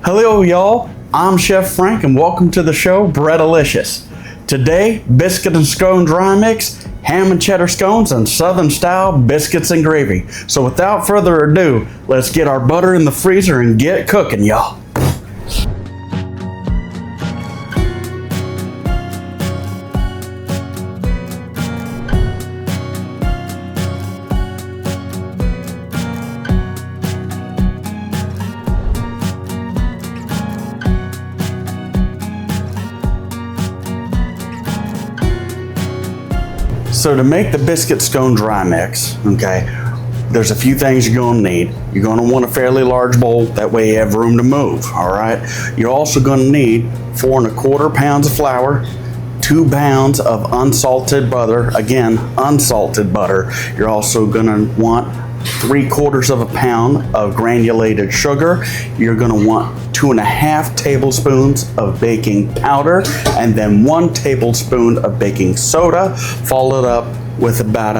Hello y'all, I'm Chef Frank and welcome to the show Bread-a-Licious. Today, biscuit and scone dry mix, ham and cheddar scones, and southern style biscuits and gravy. So without further ado, let's get our butter in the freezer and get cooking, y'all. So to make the biscuit scone dry mix, okay, there's a few things you're gonna need. You're gonna want a fairly large bowl, that way you have room to move, all right? You're also gonna need 4 1/4 pounds of flour, 2 pounds of unsalted butter, again, unsalted butter. You're also gonna want 3/4 of a pound of granulated sugar. You're gonna want 2.5 tablespoons of baking powder, and then 1 tablespoon of baking soda, followed up with about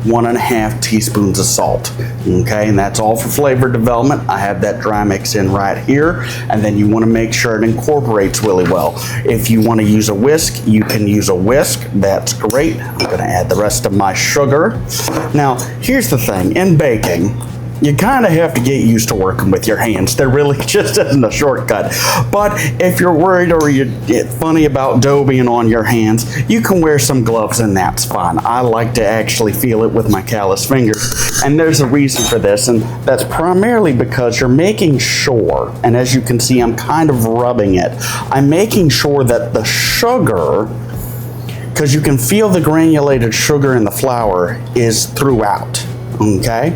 1.5 teaspoons of salt. Okay, and that's all for flavor development. I have that dry mix in right here, and then you want to make sure it incorporates really well. If you want to use a whisk, you can use a whisk. That's great. I'm going to add the rest of my sugar. Now, here's the thing. In baking, you kind of have to get used to working with your hands. There really just isn't a shortcut. But if you're worried or you get funny about dough being on your hands, you can wear some gloves and that's fine. I like to actually feel it with my callous fingers. And there's a reason for this, and that's primarily because you're making sure, and as you can see, I'm kind of rubbing it. I'm making sure that the sugar, because you can feel the granulated sugar in the flour, is throughout, okay?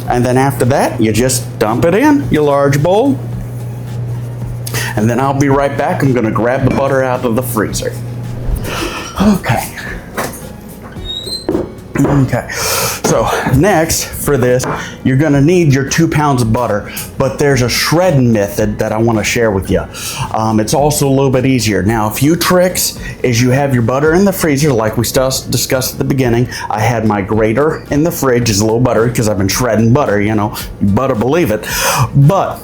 And then after that, you just dump it in your large bowl. And then I'll be right back. I'm going to grab the butter out of the freezer. Okay. Okay. So next for this, you're going to need your 2 pounds of butter, but there's a shredding method that I want to share with you. It's also a little bit easier. Now, a few tricks is you have your butter in the freezer, like we discussed at the beginning. I had my grater in the fridge. It's a little buttery because I've been shredding butter, you know, you better believe it. But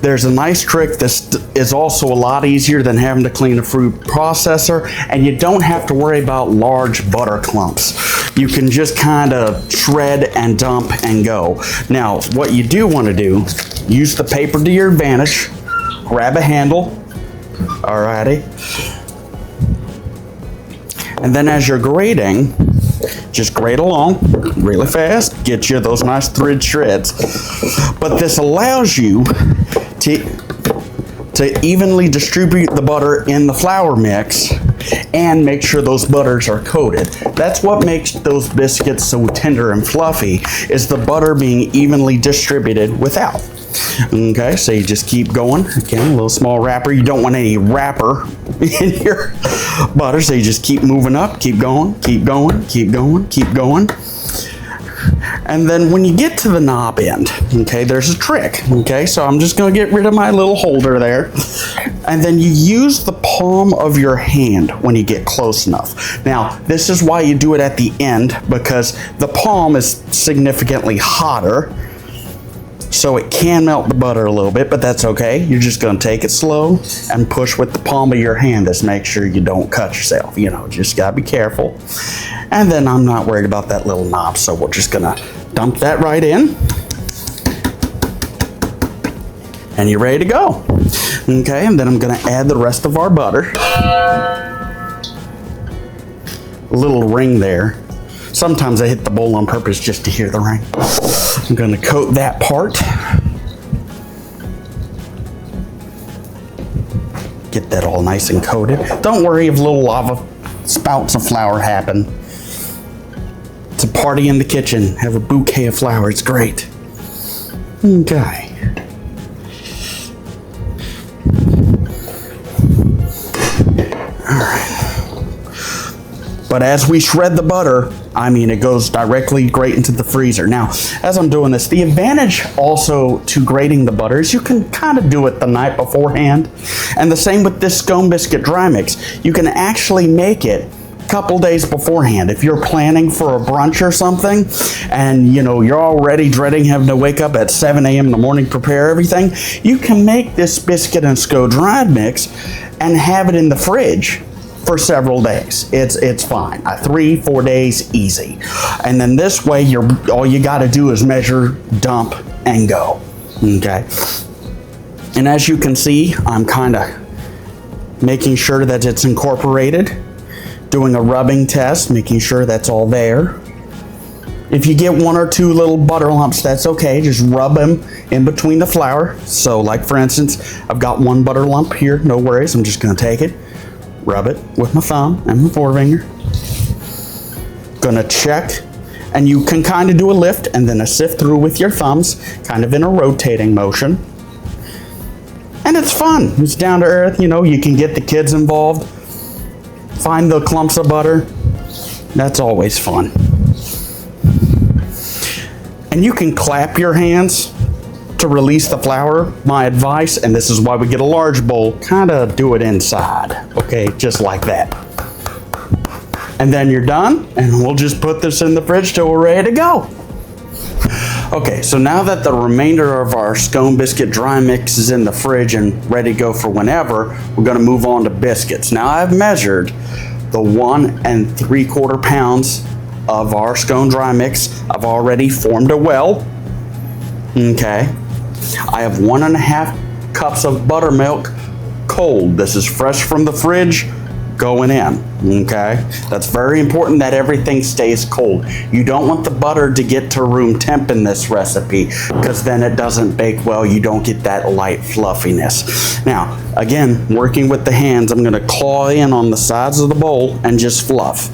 there's a nice trick that is also a lot easier than having to clean a food processor, and you don't have to worry about large butter clumps. You can just kind of shred and dump and go. Now, what you do want to do, use the paper to your advantage, grab a handle, alrighty, and then as you're grating, just grate along really fast, get you those nice thread shreds. But this allows you to evenly distribute the butter in the flour mix and make sure those butters are coated. That's what makes those biscuits so tender and fluffy, is the butter being evenly distributed without. Okay, so you just keep going. Again, a little small wrapper. You don't want any wrapper in your butter, so you just keep moving up, keep going, keep going, keep going, keep going. And then when you get to the knob end, okay, there's a trick, okay? So I'm just gonna get rid of my little holder there. And then you use the palm of your hand when you get close enough. Now, this is why you do it at the end, because the palm is significantly hotter, so it can melt the butter a little bit, but that's okay. You're just gonna take it slow and push with the palm of your hand. Just make sure you don't cut yourself, you know, just gotta be careful. And then I'm not worried about that little knob, so we're just gonna dump that right in. And you're ready to go. Okay, and then I'm gonna add the rest of our butter. A little ring there. Sometimes I hit the bowl on purpose just to hear the ring. I'm gonna coat that part. Get that all nice and coated. Don't worry if little lava spouts of flour happen. It's a party in the kitchen. Have a bouquet of flour, it's great. Okay. All right. But as we shred the butter, I mean, it goes directly great into the freezer. Now, as I'm doing this, the advantage also to grating the butter is you can kind of do it the night beforehand. And the same with this scone biscuit dry mix. You can actually make it couple days beforehand. If you're planning for a brunch or something and you're already dreading having to wake up at 7 a.m. in the morning, prepare everything, you can make this biscuit and scone dry mix and have it in the fridge for several days. It's fine. 3-4 days easy. And then this way all you got to do is measure, dump, and go. Okay. And as you can see, I'm kind of making sure that it's incorporated, doing a rubbing test, making sure that's all there. If you get 1 or 2 little butter lumps, that's okay. Just rub them in between the flour. So like for instance, I've got 1 butter lump here, no worries. I'm just gonna take it, rub it with my thumb and my forefinger. Gonna check, and you can kind of do a lift and then a sift through with your thumbs, kind of in a rotating motion. And it's fun. It's down to earth. You can get the kids involved. Find the clumps of butter. That's always fun. And you can clap your hands to release the flour. My advice, and this is why we get a large bowl, kind of do it inside. Okay, just like that. And then you're done, and we'll just put this in the fridge till we're ready to go. Okay, so now that the remainder of our scone biscuit dry mix is in the fridge and ready to go for whenever, we're going to move on to biscuits. Now I've measured the 1 3/4 pounds of our scone dry mix. I've already formed a well. Okay. I have 1.5 cups of buttermilk cold. This is fresh from the fridge, going in. Okay, that's very important that everything stays cold. You don't want the butter to get to room temp in this recipe, because then it doesn't bake well. You don't get that light fluffiness. Now again, working with the hands, I'm going to claw in on the sides of the bowl and just fluff.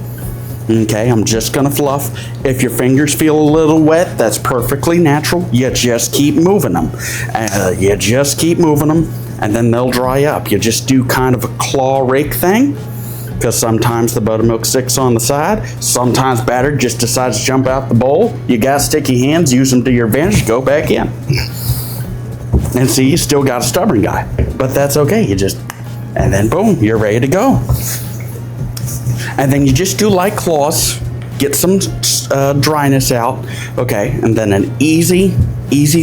Okay, I'm just going to fluff. If your fingers feel a little wet, that's perfectly natural. You just keep moving them. You just keep moving them, and then they'll dry up. You just do kind of a claw rake thing, because sometimes the buttermilk sticks on the side. Sometimes batter just decides to jump out the bowl. You got sticky hands, use them to your advantage, go back in. And see, you still got a stubborn guy, but that's okay. And then boom, you're ready to go. And then you just do like claws, get some dryness out. Okay, and then an easy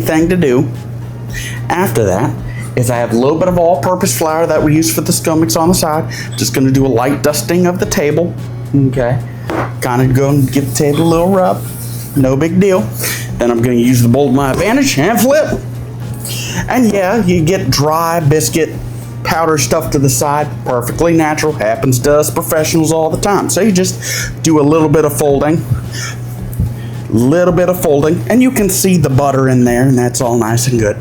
thing to do after that is I have a little bit of all-purpose flour that we use for the scone mix on the side. Just going to do a light dusting of the table. Okay, kind of go and give the table a little rub. No big deal. Then I'm going to use the bowl to my advantage and flip. And yeah, you get dry biscuit powder stuff to the side. Perfectly natural. Happens to us professionals all the time. So you just do a little bit of folding. And you can see the butter in there, and that's all nice and good.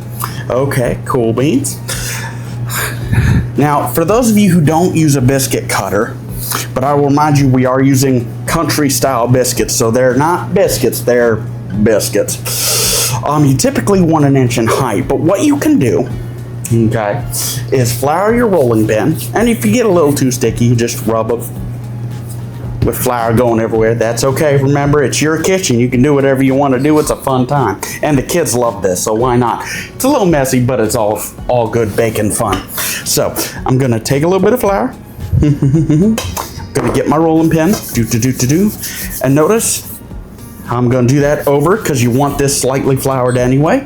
Okay, cool beans. Now, for those of you who don't use a biscuit cutter, but I will remind you, we are using country style biscuits, so they're not biscuits, they're biscuits. You typically want 1 inch in height, but what you can do, okay, is flour your rolling pin, and if you get a little too sticky, you just rub it with flour going everywhere. That's okay. Remember, it's your kitchen. You can do whatever you want to do. It's a fun time. And the kids love this, so why not? It's a little messy, but it's all good baking fun. So I'm going to take a little bit of flour. I'm going to get my rolling pin. And notice how I'm going to do that over, because you want this slightly floured anyway.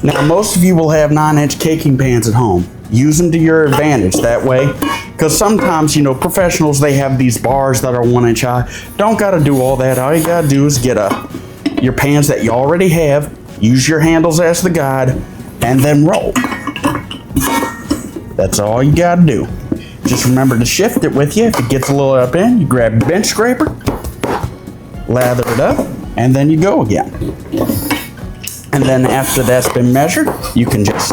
Now, most of you will have 9-inch caking pans at home. Use them to your advantage that way, because sometimes, professionals, they have these bars that are 1 inch high. Don't got to do all that. All you got to do is get your pans that you already have, use your handles as the guide, and then roll. That's all you got to do. Just remember to shift it with you. If it gets a little up in, you grab your bench scraper, lather it up, and then you go again. And then after that's been measured, you can just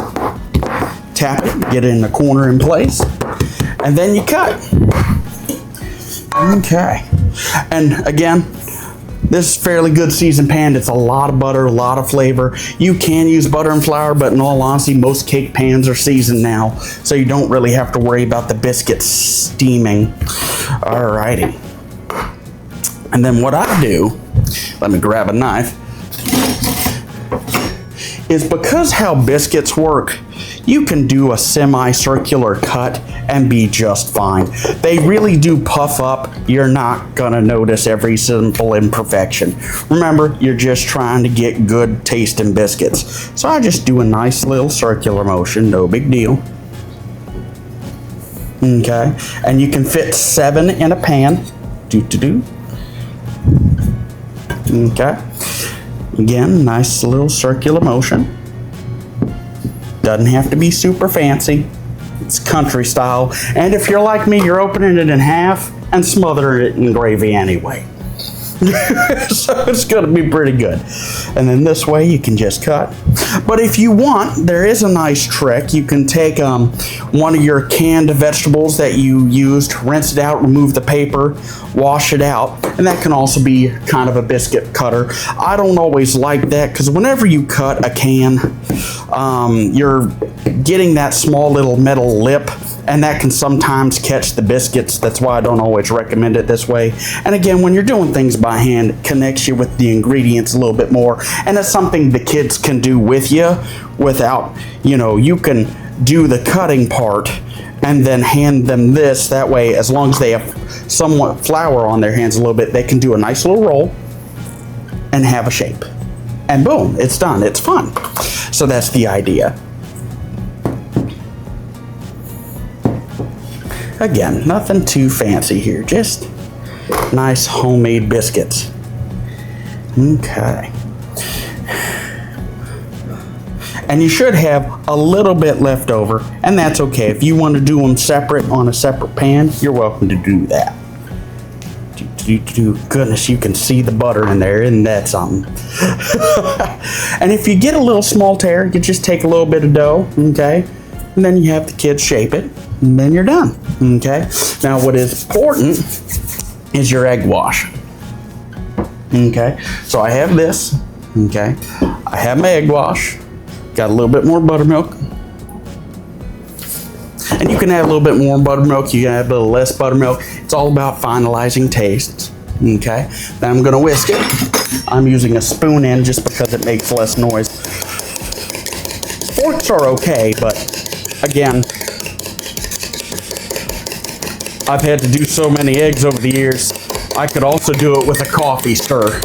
tap it, get it in the corner in place, and then you cut. Okay. And again, this is fairly good seasoned pan. It's a lot of butter, a lot of flavor. You can use butter and flour, but in all honesty, most cake pans are seasoned now, so you don't really have to worry about the biscuits steaming. Alrighty. And then what I do, let me grab a knife, is because how biscuits work, you can do a semicircular cut and be just fine. They really do puff up. You're not gonna notice every simple imperfection. Remember, you're just trying to get good tasting biscuits. So I just do a nice little circular motion, no big deal. Okay, and you can fit 7 in a pan. Okay, again, nice little circular motion. Doesn't have to be super fancy. It's country style. And if you're like me, you're opening it in half and smothering it in gravy anyway. So it's gonna be pretty good. And then this way you can just cut. But if you want, there is a nice trick. You can take one of your canned vegetables that you used, rinse it out, remove the paper, wash it out, and that can also be kind of a biscuit cutter. I don't always like that because whenever you cut a can, you're getting that small little metal lip, and that can sometimes catch the biscuits. That's why I don't always recommend it this way. And again, when you're doing things by hand, it connects you with the ingredients a little bit more, and it's something the kids can do with you without, you can do the cutting part and then hand them this. That way, as long as they have somewhat flour on their hands a little bit, they can do a nice little roll and have a shape. And boom, it's done. It's fun. So that's the idea. Again, nothing too fancy here, just nice homemade biscuits. Okay. And you should have a little bit left over, and that's okay. If you want to do them separate on a separate pan, you're welcome to do that. Goodness, you can see the butter in there, isn't that something? And if you get a little small tear, you just take a little bit of dough, okay? And then you have the kids shape it, and then you're done, okay? Now, what is important is your egg wash, okay? So I have this, okay? I have my egg wash, got a little bit more buttermilk, and you can add a little bit more buttermilk, you can add a little less buttermilk. It's all about finalizing tastes, okay? Then I'm gonna whisk it. I'm using a spoon end just because it makes less noise. Forks are okay, but again, I've had to do so many eggs over the years, I could also do it with a coffee stir,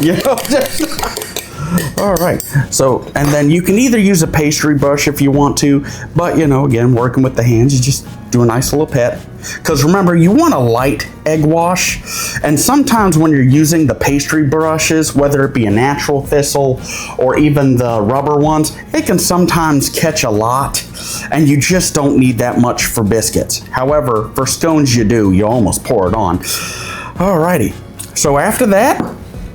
All right, so, and then you can either use a pastry brush if you want to, but again, working with the hands, you just do a nice little pet. Because remember, you want a light egg wash, and sometimes when you're using the pastry brushes, whether it be a natural thistle or even the rubber ones, it can sometimes catch a lot, and you just don't need that much for biscuits. However, for scones you do, you almost pour it on. Alrighty, so after that,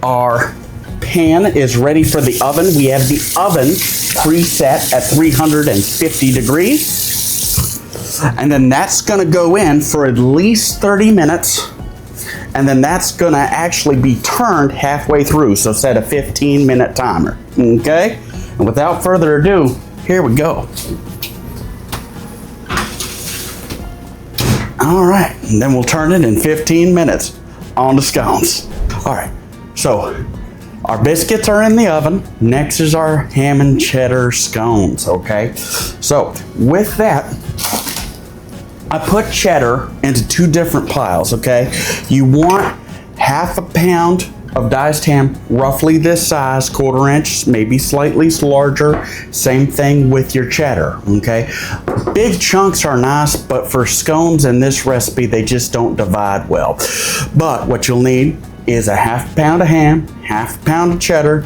our pan is ready for the oven. We have the oven preset at 350 degrees. And then that's gonna go in for at least 30 minutes. And then that's gonna actually be turned halfway through. So set a 15-minute timer, okay? And without further ado, here we go. All right, and then we'll turn it in 15 minutes on the scones. All right, so our biscuits are in the oven. Next is our ham and cheddar scones, okay? So with that, I put cheddar into 2 different piles, okay? You want half a pound of diced ham, roughly this size, 1/4 inch, maybe slightly larger. Same thing with your cheddar, okay? Big chunks are nice, but for scones in this recipe, they just don't divide well. But what you'll need is a half pound of ham, half pound of cheddar,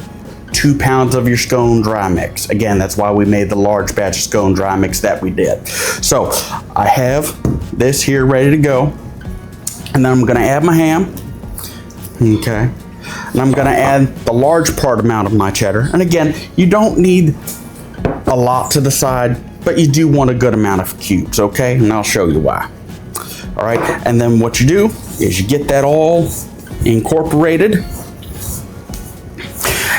2 pounds of your scone dry mix. Again, that's why we made the large batch of scone dry mix that we did. So I have this here ready to go, and then I'm gonna add my ham, okay? And I'm gonna add the large part amount of my cheddar. And again, you don't need a lot to the side, but you do want a good amount of cubes, okay? And I'll show you why. All right, and then what you do is you get that all incorporated.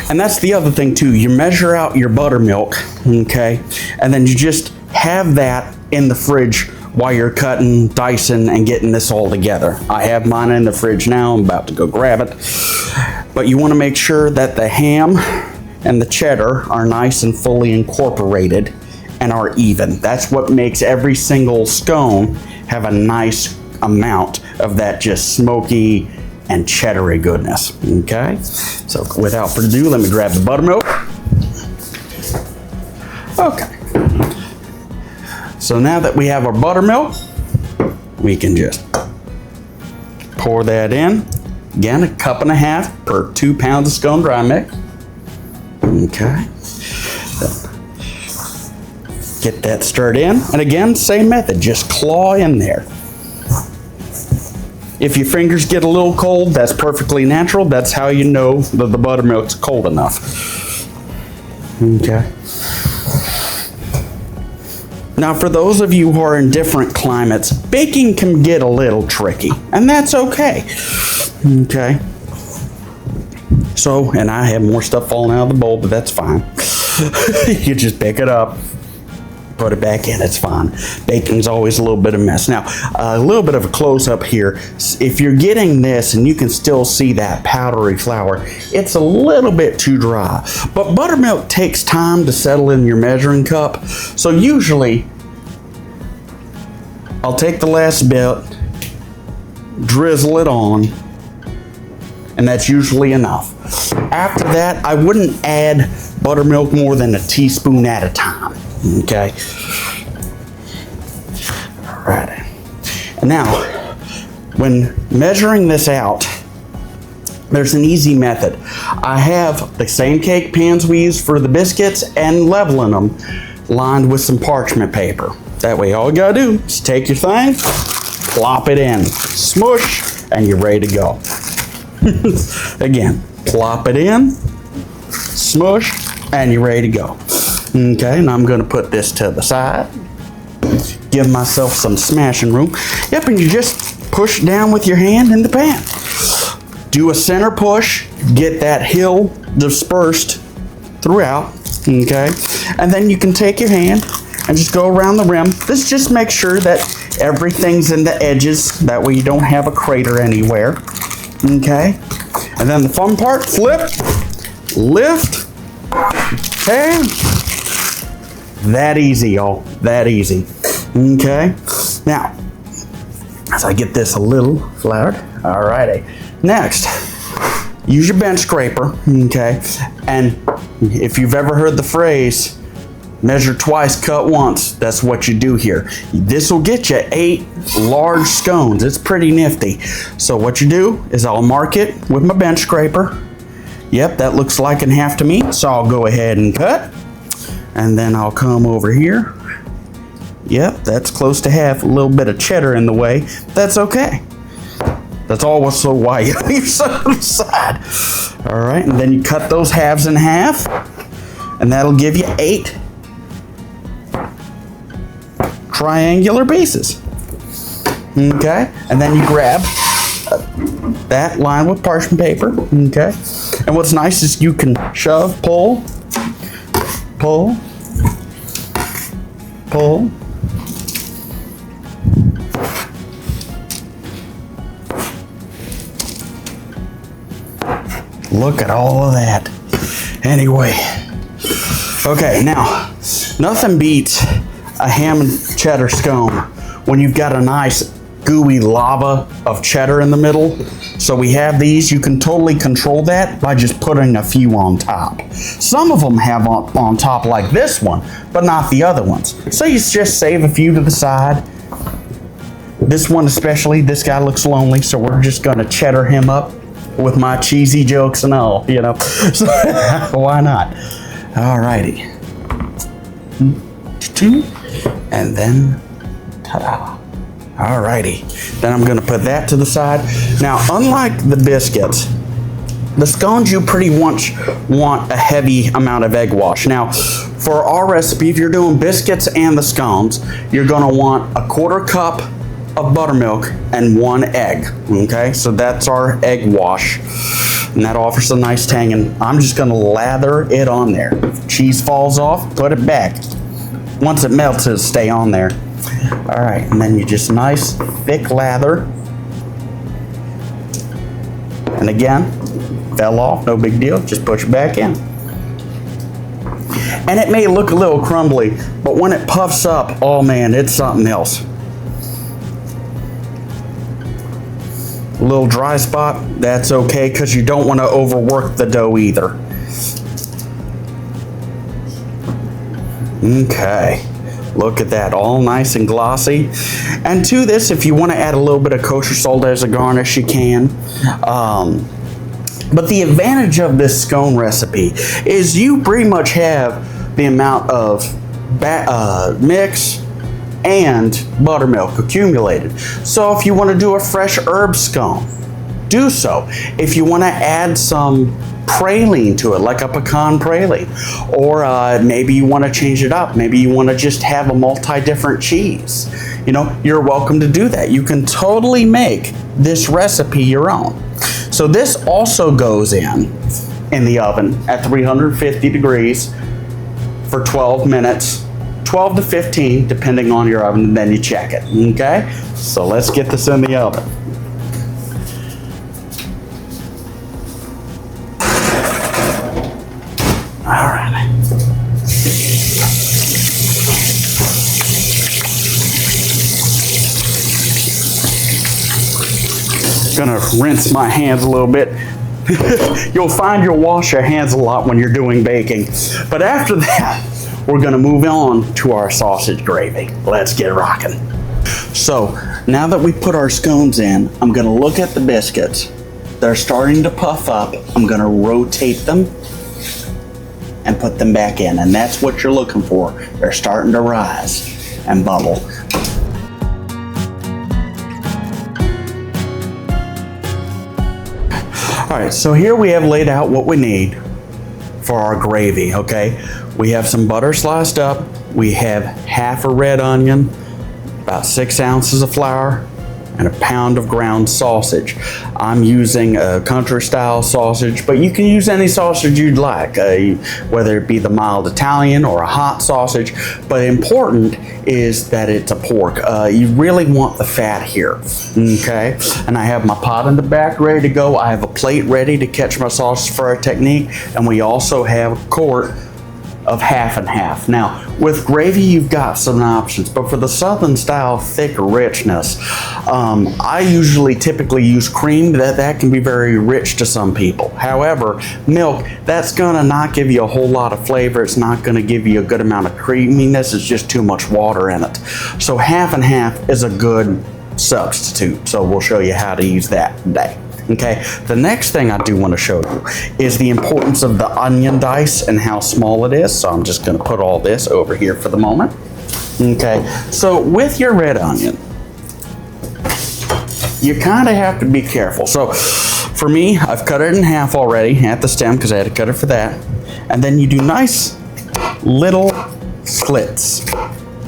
And that's the other thing too, you measure out your buttermilk, okay? And then you just have that in the fridge while you're cutting, dicing, and getting this all together. I have mine in the fridge now, I'm about to go grab it. But you wanna make sure that the ham and the cheddar are nice and fully incorporated and are even. That's what makes every single scone have a nice amount of that just smoky and cheddary goodness, okay? So without further ado, let me grab the buttermilk. Okay. So now that we have our buttermilk, we can just pour that in. Again, 1.5 cups per 2 pounds of scone dry mix. Okay. Get that stirred in. And again, same method, just claw in there. If your fingers get a little cold, that's perfectly natural. That's how you know that the buttermilk's cold enough. Okay. Now, for those of you who are in different climates, baking can get a little tricky, and that's okay. Okay. So, and I have more stuff falling out of the bowl, but that's fine. You just pick it up, put it back in, it's fine. Baking's always a little bit of a mess. Now, a little bit of a close-up here. If you're getting this and you can still see that powdery flour, it's a little bit too dry. But buttermilk takes time to settle in your measuring cup. So usually, I'll take the last bit, drizzle it on, and that's usually enough. After that, I wouldn't add buttermilk more than a teaspoon at a time. Okay. All right. Now, when measuring this out, there's an easy method. I have the same cake pans we use for the biscuits and leveling them lined with some parchment paper. That way, all you gotta do is take your thing, plop it in, smush, and you're ready to go. Again, plop it in, smush, and you're ready to go. Okay, and I'm going to put this to the side. Give myself some smashing room. Yep, and you just push down with your hand in the pan. Do a center push, get that hill dispersed throughout, okay? And then you can take your hand and just go around the rim. This just makes sure that everything's in the edges. That way you don't have a crater anywhere, okay? And then the fun part, flip, lift, okay? That easy, y'all. That easy. Okay. Now, as I get this a little floured, alrighty. Next, use your bench scraper. Okay. And if you've ever heard the phrase, measure twice, cut once, that's what you do here. This will get you 8 large scones. It's pretty nifty. So what you do is I'll mark it with my bench scraper. Yep, that looks like an half to me. So I'll go ahead and cut. And then I'll come over here. Yep, that's close to half. A little bit of cheddar in the way. That's okay. That's also why you leave some to the side. All right, and then you cut those halves in half. And that'll give you 8 triangular pieces. Okay, and then you grab that line with parchment paper. Okay, and what's nice is you can shove, pull, pull, pull. Look at all of that. Anyway. Okay, now, nothing beats a ham and cheddar scone when you've got a nice gooey lava of cheddar in the middle. So we have these. You can totally control that by just putting a few on top. Some of them have on top like this one, but not the other ones. So you just save a few to the side. This one especially, this guy looks lonely, so we're just gonna cheddar him up with my cheesy jokes and all, you know. So, why not? Alrighty. And then, ta-da. Alrighty. Then I'm gonna put that to the side. Now, unlike the biscuits, the scones you pretty much want a heavy amount of egg wash. Now, for our recipe, if you're doing biscuits and the scones, you're gonna want a 1/4 cup of buttermilk and 1 egg, okay? So that's our egg wash, and that offers a nice tang, and I'm just gonna lather it on there. If cheese falls off, put it back. Once it melts, it'll stay on there. All right, and then you just nice thick lather. And again, fell off, no big deal, just push it back in. And it may look a little crumbly, but when it puffs up, oh man, it's something else. A little dry spot, that's okay, because you don't want to overwork the dough either. Okay, look at that, all nice and glossy. And to this, if you want to add a little bit of kosher salt as a garnish, you can. But the advantage of this scone recipe is you pretty much have the amount of mix and buttermilk accumulated. So if you want to do a fresh herb scone, do so. If you want to add some praline to it, like a pecan praline, or maybe you want to change it up, maybe you want to just have a multi-different cheese, you know, you're welcome to do that. You can totally make this recipe your own. So this also goes in the oven at 350 degrees for 12 minutes, 12 to 15 depending on your oven, and then you check it. Okay, so let's get this in the oven. All right. Gonna rinse my hands a little bit. You'll find you'll wash your hands a lot when you're doing baking. But after that, we're gonna move on to our sausage gravy. Let's get rocking. So now that we put our scones in, I'm gonna look at the biscuits. They're starting to puff up. I'm gonna rotate them and put them back in. And that's what you're looking for. They're starting to rise and bubble. All right, so here we have laid out what we need for our gravy, okay? We have some butter sliced up. We have half a red onion, about 6 ounces of flour, and a pound of ground sausage. I'm using a country style sausage, but you can use any sausage you'd like, whether it be the mild Italian or a hot sausage. But important is that it's a pork. You really want the fat here, okay? And I have my pot in the back ready to go. I have a plate ready to catch my sausage for our technique, and we also have a quart of half and half. Now, with gravy, you've got some options, but for the southern style thick richness, I usually typically use cream. That can be very rich to some people. However, milk, that's gonna not give you a whole lot of flavor. It's not gonna give you a good amount of creaminess. It's just too much water in it. So half and half is a good substitute. So we'll show you how to use that today. Okay, the next thing I do want to show you is the importance of the onion dice and how small it is. So I'm just going to put all this over here for the moment. Okay, so with your red onion, you kind of have to be careful. So for me, I've cut it in half already at the stem because I had to cut it for that. And then you do nice little slits.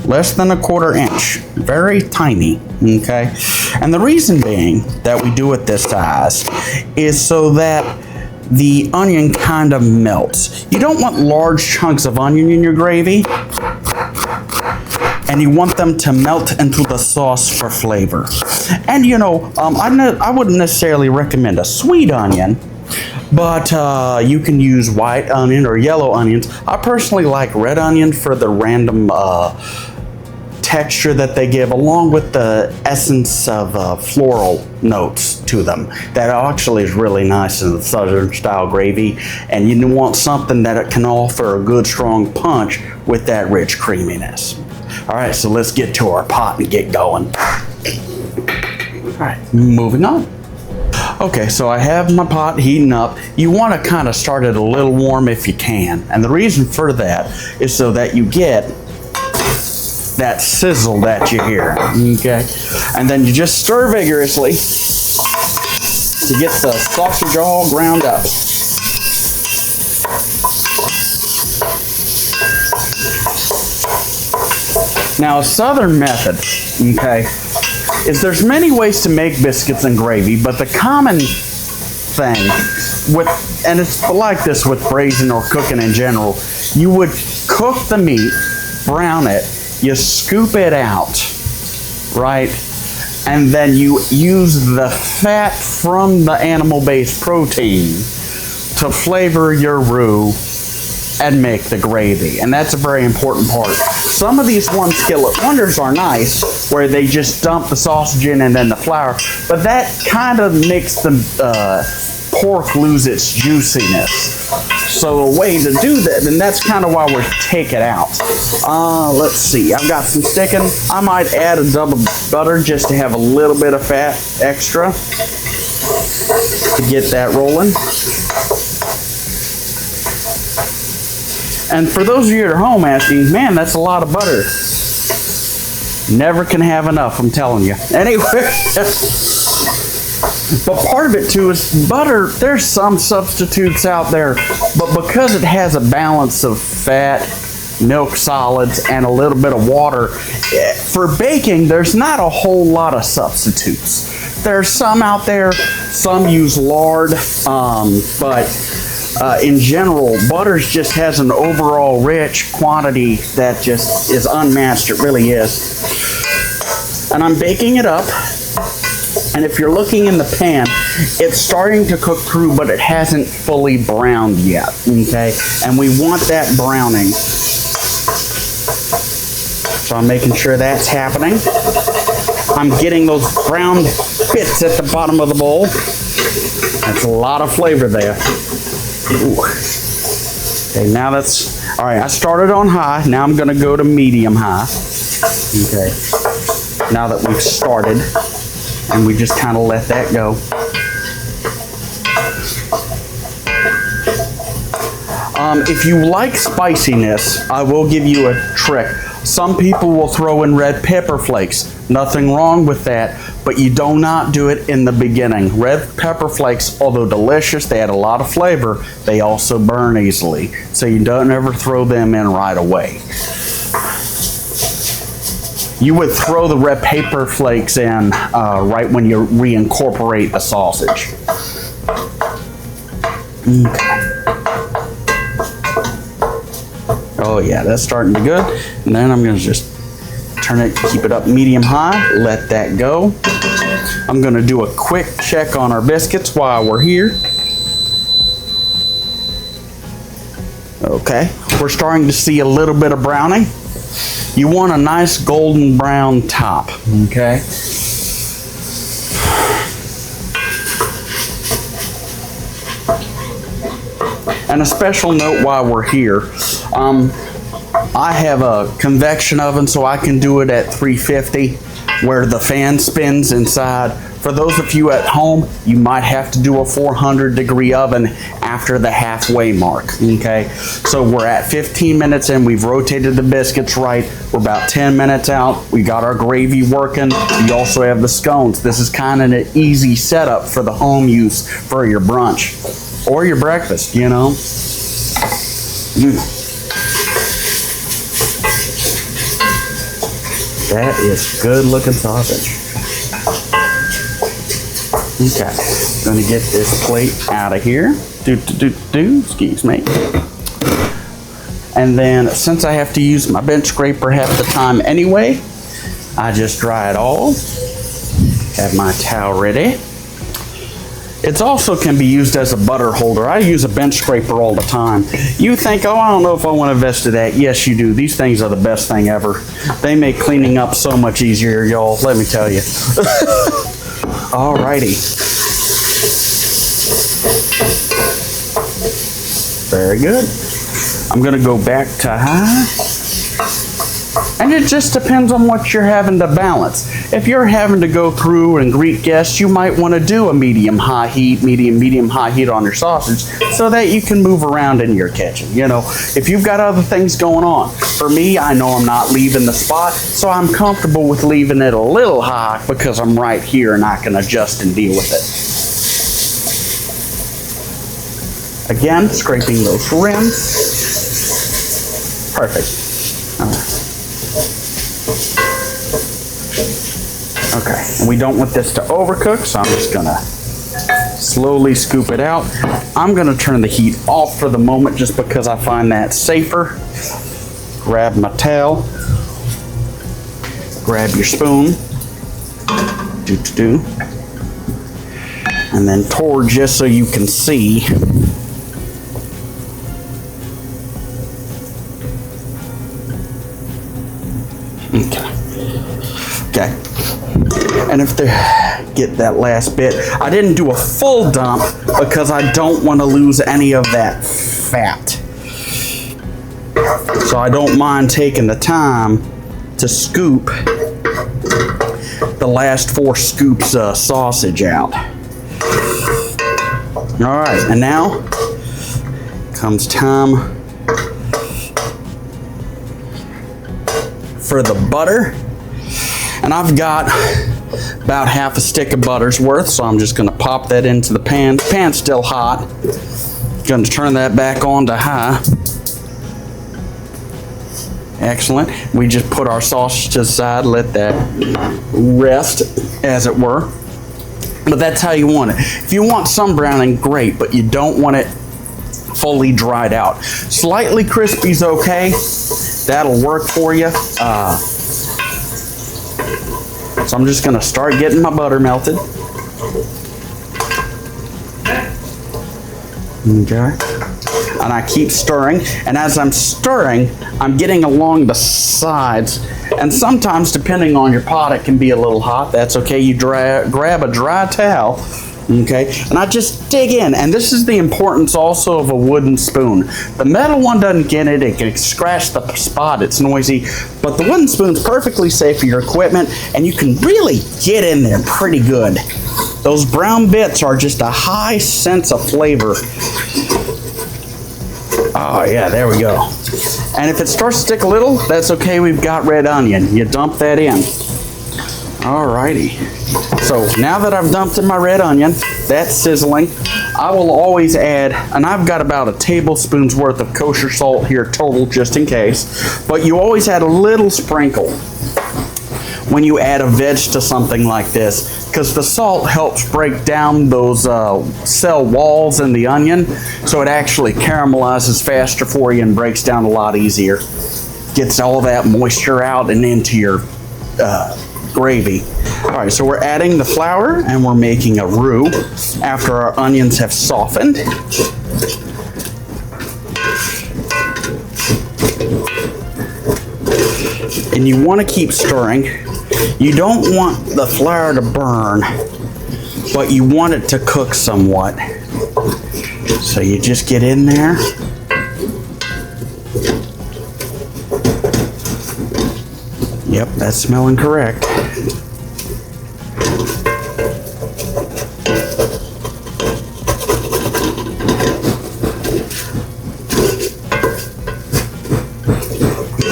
Less than 1/4 inch, very tiny, okay? And the reason being that we do it this size is so that the onion kind of melts. You don't want large chunks of onion in your gravy, and you want them to melt into the sauce for flavor. And you know, I wouldn't necessarily recommend a sweet onion, but you can use white onion or yellow onions. I personally like red onion for the random texture that they give, along with the essence of floral notes to them. That actually is really nice in the southern style gravy, and you want something that it can offer a good strong punch with that rich creaminess. All right, so let's get to our pot and get going. All right, moving on. Okay, so I have my pot heating up. You want to kind of start it a little warm if you can, and the reason for that is so that you get that sizzle that you hear, okay? And then you just stir vigorously to get the sausage all ground up. Now, a southern method, okay, is there's many ways to make biscuits and gravy, but the common thing with, and it's like this with braising or cooking in general, you would cook the meat, brown it, you scoop it out, right? And then you use the fat from the animal-based protein to flavor your roux and make the gravy. And that's a very important part. Some of these one skillet wonders are nice, where they just dump the sausage in and then the flour, but that kind of makes the pork lose its juiciness. So a way to do that, and that's kind of why we take it out. Let's see, I've got some sticking. I might add a double butter just to have a little bit of fat extra to get that rolling. And for those of you at home asking, man, that's a lot of butter. Never can have enough, I'm telling you. Anyway, but part of it too is butter. There's some substitutes out there, but because it has a balance of fat, milk solids, and a little bit of water, for baking, there's not a whole lot of substitutes. There's some out there, some use lard, but in general, butter just has an overall rich quantity that just is unmatched. It really is. And I'm baking it up. And if you're looking in the pan, it's starting to cook through, but it hasn't fully browned yet, okay? And we want that browning. So I'm making sure that's happening. I'm getting those brown bits at the bottom of the bowl. That's a lot of flavor there. Ooh. Okay, now that's, all right, I started on high. Now I'm gonna go to medium high. Okay, now that we've started, and we just kind of let that go. If you like spiciness, I will give you a trick. Some people will throw in red pepper flakes. Nothing wrong with that, but you do not do it in the beginning. Red pepper flakes, although delicious, they add a lot of flavor, they also burn easily. So you don't ever throw them in right away. You would throw the red pepper flakes in right when you reincorporate the sausage. Okay. Oh yeah, that's starting to good. And then I'm gonna just turn it, keep it up medium high, let that go. I'm gonna do a quick check on our biscuits while we're here. Okay, we're starting to see a little bit of browning. You want a nice golden brown top, okay? And a special note while we're here, I have a convection oven, so I can do it at 350 where the fan spins inside. For those of you at home, you might have to do a 400-degree oven after the halfway mark, okay? So we're at 15 minutes in, we've rotated the biscuits right, we're about 10 minutes out, we got our gravy working, we also have the scones. This is kind of an easy setup for the home use for your brunch or your breakfast, you know? That is good looking sausage. Okay, gonna get this plate out of here. Excuse me. And then since I have to use my bench scraper half the time anyway, I just dry it all. Have my towel ready. It also can be used as a butter holder. I use a bench scraper all the time. You think, oh, I don't know if I want to invest in that. Yes, you do. These things are the best thing ever. They make cleaning up so much easier, y'all. Let me tell you. Alrighty. Very good. I'm gonna go back to high. And it just depends on what you're having to balance. If you're having to go through and greet guests, you might want to do a medium-high heat, medium-high heat on your sausage so that you can move around in your kitchen. You know, if you've got other things going on. For me, I know I'm not leaving the spot, so I'm comfortable with leaving it a little high because I'm right here and I can adjust and deal with it. Again, scraping those rims. Perfect. All right. Okay, and we don't want this to overcook, so I'm just gonna slowly scoop it out. I'm gonna turn the heat off for the moment just because I find that safer. Grab my towel, grab your spoon, and then pour just so you can see. Okay. And if they get that last bit, I didn't do a full dump because I don't want to lose any of that fat. So I don't mind taking the time to scoop the last 4 scoops of sausage out. All right, and now comes time for the butter. And I've got about half a stick of butter's worth, so I'm just gonna pop that into the pan. The pan's still hot. Gonna turn that back on to high. Excellent. We just put our sausage to the side, let that rest, as it were. But that's how you want it. If you want some browning, great, but you don't want it fully dried out. Slightly crispy's okay. That'll work for you. So I'm just gonna start getting my butter melted. Okay. And I keep stirring, and as I'm stirring, I'm getting along the sides, and sometimes, depending on your pot, it can be a little hot. That's okay. You grab a dry towel, okay, and I just dig in, and this is the importance also of a wooden spoon. The metal one doesn't get it. It can scratch the spot. It's noisy, but the wooden spoon's perfectly safe for your equipment, and you can really get in there pretty good. Those brown bits are just a high sense of flavor. Oh yeah, there we go. And if it starts to stick a little, that's okay. We've got red onion. You dump that in. Alrighty. So now that I've dumped in my red onion, that's sizzling, I will always add, and I've got about a tablespoon's worth of kosher salt here total, just in case, but you always add a little sprinkle when you add a veg to something like this, because the salt helps break down those cell walls in the onion, so it actually caramelizes faster for you and breaks down a lot easier. Gets all that moisture out and into your gravy. All right, so we're adding the flour and we're making a roux after our onions have softened. And you want to keep stirring. You don't want the flour to burn, but you want it to cook somewhat. So you just get in there. Yep, that's smelling correct.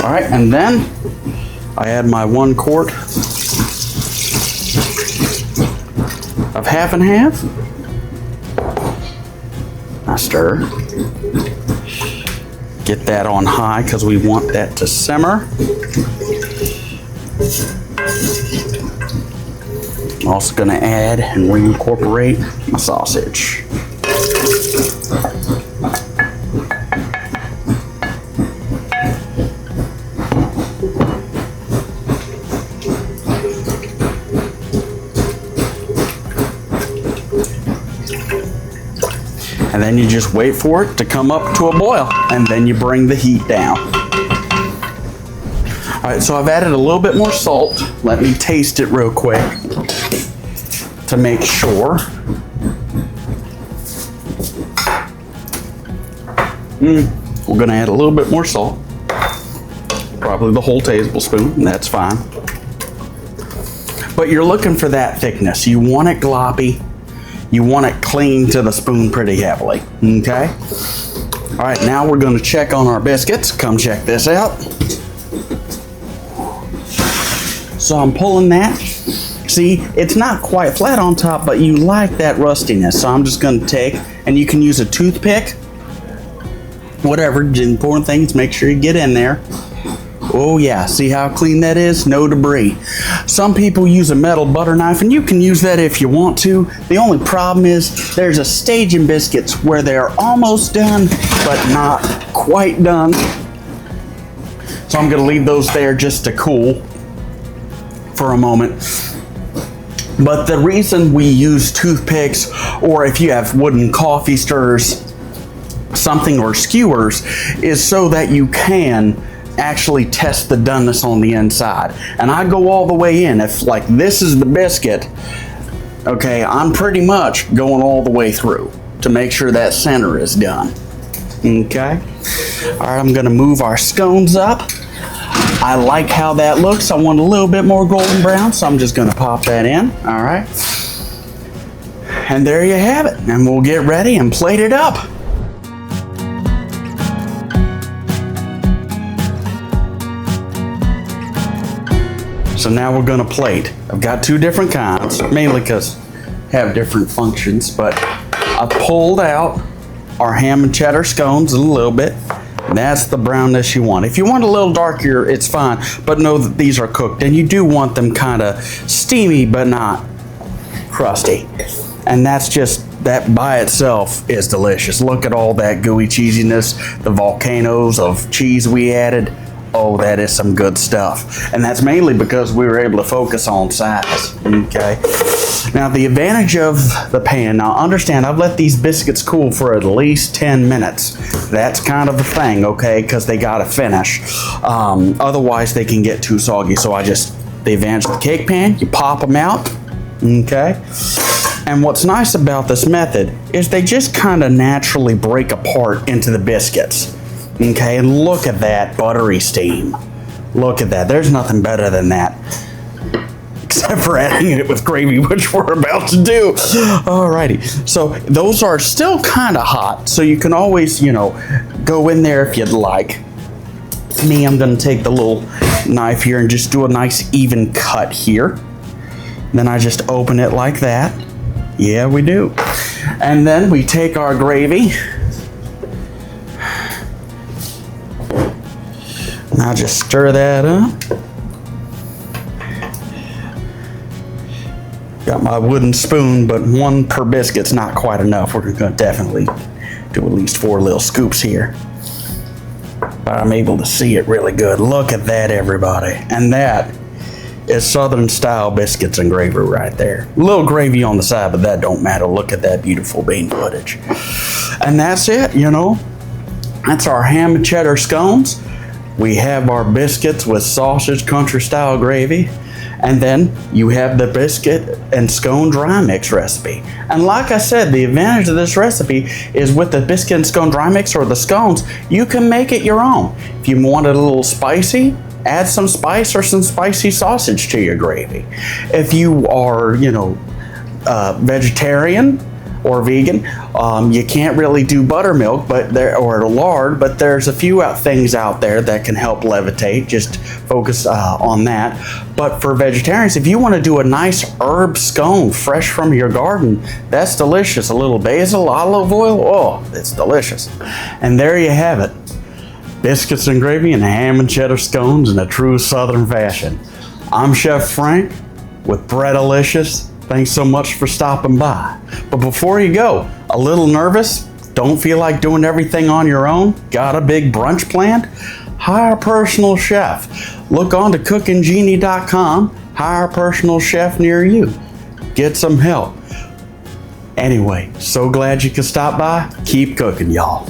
All right, and then I add my 1 quart of half and half. I stir. Get that on high because we want that to simmer. I'm also going to add and reincorporate my sausage. And then you just wait for it to come up to a boil, and then you bring the heat down. All right, so I've added a little bit more salt. Let me taste it real quick to make sure. We're gonna add a little bit more salt. Probably the whole tablespoon, and that's fine. But you're looking for that thickness. You want it gloppy. You want it clean to the spoon pretty heavily, okay? All right, now we're gonna check on our biscuits. Come check this out. So I'm pulling that. See, it's not quite flat on top, but you like that rustiness. So I'm just gonna take, and you can use a toothpick, whatever. The important thing is make sure you get in there. Oh yeah, see how clean that is? No debris. Some people use a metal butter knife, and you can use that if you want to. The only problem is there's a stage in biscuits where they're almost done, but not quite done. So I'm gonna leave those there just to cool for a moment. But the reason we use toothpicks, or if you have wooden coffee stirrers, something, or skewers, is so that you can actually test the doneness on the inside. And I go all the way in. If like this is the biscuit, okay, I'm pretty much going all the way through to make sure that center is done. Okay. All right, I'm gonna move our scones up. I like how that looks. I want a little bit more golden brown, so I'm just gonna pop that in. All right. And there you have it. And we'll get ready and plate it up. So now we're gonna plate. I've got two different kinds, mainly because have different functions, but I pulled out our ham and cheddar scones a little bit. That's the brownness you want. If you want a little darker, it's fine, but know that these are cooked, and you do want them kind of steamy, but not crusty. And that's just, that by itself is delicious. Look at all that gooey cheesiness, the volcanoes of cheese we added. Oh, that is some good stuff. And that's mainly because we were able to focus on size, okay? Now, the advantage of the pan, now understand, I've let these biscuits cool for at least 10 minutes. That's kind of the thing, okay, because they gotta finish. Otherwise, they can get too soggy. So the advantage of the cake pan, you pop them out, okay? And what's nice about this method is they just kind of naturally break apart into the biscuits. Okay, and look at that buttery steam. Look at that. There's nothing better than that. Except for adding it with gravy, which we're about to do. Alrighty. So those are still kind of hot, so you can always, go in there if you'd like. Me, I'm going to take the little knife here and just do a nice even cut here. Then I just open it like that. Yeah, we do. And then we take our gravy. Now just stir that up. Got my wooden spoon, but one per biscuit's not quite enough. We're gonna definitely do at least 4 little scoops here. But I'm able to see it really good. Look at that, everybody. And that is Southern style biscuits and gravy right there. A little gravy on the side, but that don't matter. Look at that beautiful bean footage. And that's it, That's our ham and cheddar scones. We have our biscuits with sausage country style gravy. And then you have the biscuit and scone dry mix recipe. And like I said, the advantage of this recipe is with the biscuit and scone dry mix or the scones, you can make it your own. If you want it a little spicy, add some spice or some spicy sausage to your gravy. If you are, vegetarian or vegan, you can't really do buttermilk, or lard, but there's a few things out there that can help levitate. Just focus on that. But for vegetarians, if you want to do a nice herb scone fresh from your garden, that's delicious. A little basil, olive oil, oh, it's delicious. And there you have it. Biscuits and gravy and ham and cheddar scones in a true Southern fashion. I'm Chef Frank with Bread-a-Licious. Thanks so much for stopping by. But before you go, a little nervous? Don't feel like doing everything on your own? Got a big brunch planned? Hire a personal chef. Look on to cookinggenie.com. Hire a personal chef near you. Get some help. Anyway, so glad you could stop by. Keep cooking, y'all.